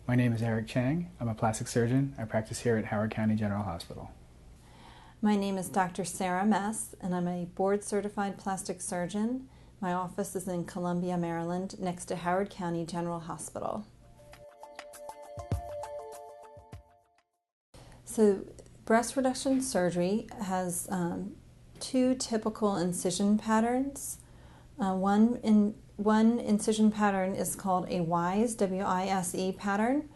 My name is Eric Chang. I'm a plastic surgeon. I practice here at Howard County General Hospital. My name is Dr. Chang and Mess, and I'm a board-certified plastic surgeon. My office is in Columbia, Maryland, next to Howard County General Hospital. So, breast reduction surgery has two typical incision patterns. One incision pattern is called a WISE, W-I-S-E pattern,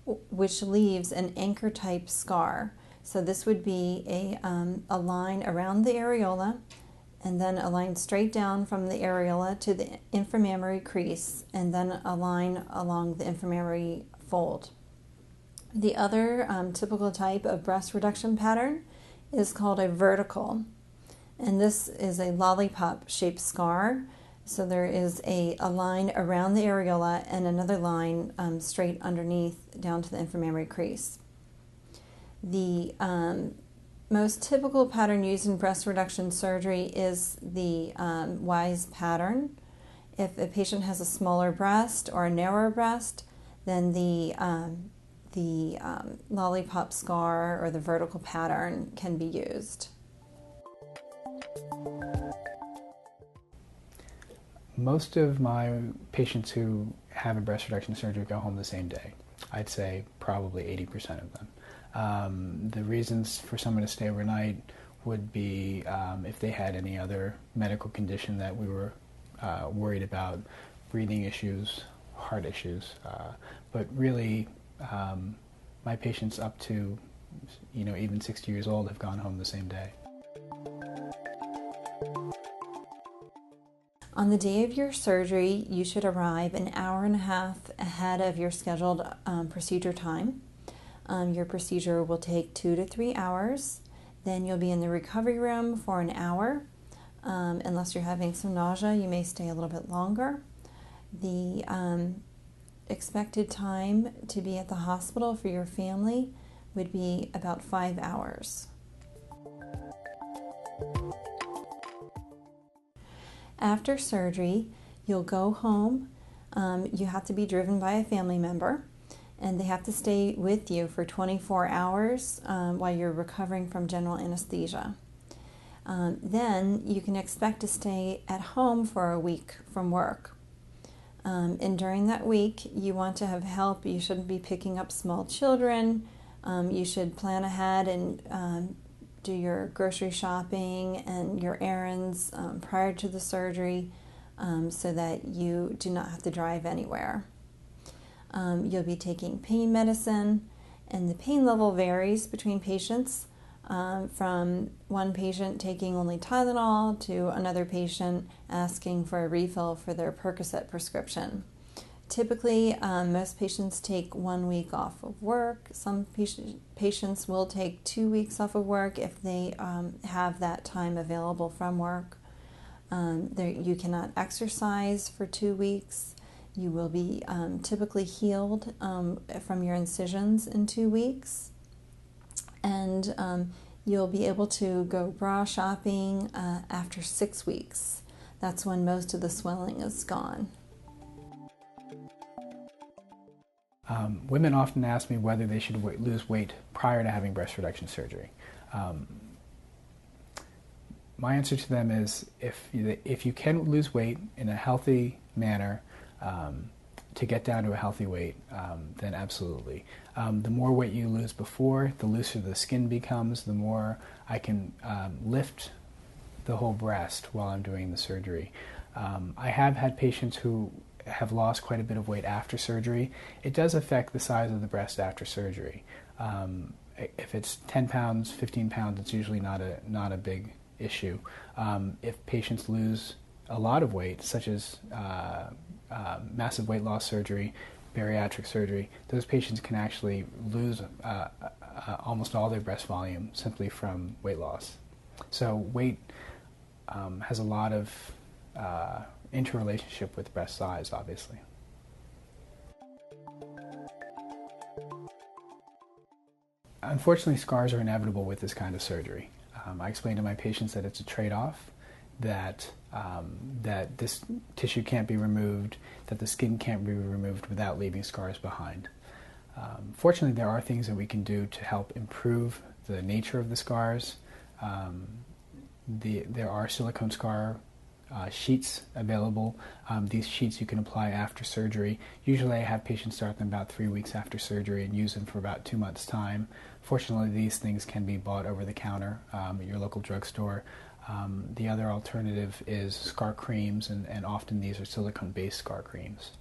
which leaves an anchor-type scar. So this would be a line around the areola, and then a line straight down from the areola to the inframammary crease, and then a line along the inframammary fold. The other typical type of breast reduction pattern is called a vertical, and this is a lollipop-shaped scar. So there is a line around the areola and another line straight underneath down to the inframammary crease. The most typical pattern used in breast reduction surgery is the WISE pattern. If a patient has a smaller breast or a narrower breast, then the lollipop scar or the vertical pattern can be used. Most of my patients who have a breast reduction surgery go home the same day. I'd say probably 80% of them. The reasons for someone to stay overnight would be if they had any other medical condition that we were worried about, breathing issues, heart issues. But really, my patients up to even 60 years old have gone home the same day. On the day of your surgery, you should arrive an hour and a half ahead of your scheduled procedure time. Your procedure will take 2 to 3 hours. Then you'll be in the recovery room for an hour. Unless you're having some nausea, you may stay a little bit longer. The expected time to be at the hospital for your family would be about 5 hours. After surgery, you'll go home. You have to be driven by a family member, and they have to stay with you for 24 hours while you're recovering from general anesthesia. Then you can expect to stay at home for a week from work. And during that week, you want to have help. You shouldn't be picking up small children. You should plan ahead and do your grocery shopping and your errands prior to the surgery so that you do not have to drive anywhere. You'll be taking pain medicine, and the pain level varies between patients, from one patient taking only Tylenol to another patient asking for a refill for their Percocet prescription. Typically, most patients take 1 week off of work. Some patients will take 2 weeks off of work if they have that time available from work. You cannot exercise for 2 weeks. You will be typically healed from your incisions in 2 weeks. And you'll be able to go bra shopping after 6 weeks. That's when most of the swelling is gone. Women often ask me whether they should lose weight prior to having breast reduction surgery. My answer to them is if you can lose weight in a healthy manner to get down to a healthy weight, then absolutely. The more weight you lose before, the looser the skin becomes, the more I can lift the whole breast while I'm doing the surgery. I have had patients who have lost quite a bit of weight after surgery. It does affect the size of the breast after surgery. If it's 10 pounds, 15 pounds, it's usually not a big issue. If patients lose a lot of weight, such as massive weight loss surgery, bariatric surgery, those patients can actually lose almost all their breast volume simply from weight loss. So weight has a lot of interrelationship with breast size, obviously. Unfortunately, scars are inevitable with this kind of surgery. I explain to my patients that it's a trade-off, that this tissue can't be removed, that the skin can't be removed without leaving scars behind. Fortunately, there are things that we can do to help improve the nature of the scars. There are silicone scar sheets available. These sheets you can apply after surgery. Usually I have patients start them about 3 weeks after surgery and use them for about 2 months' time. Fortunately, these things can be bought over the counter at your local drugstore. The other alternative is scar creams, and often these are silicone-based scar creams.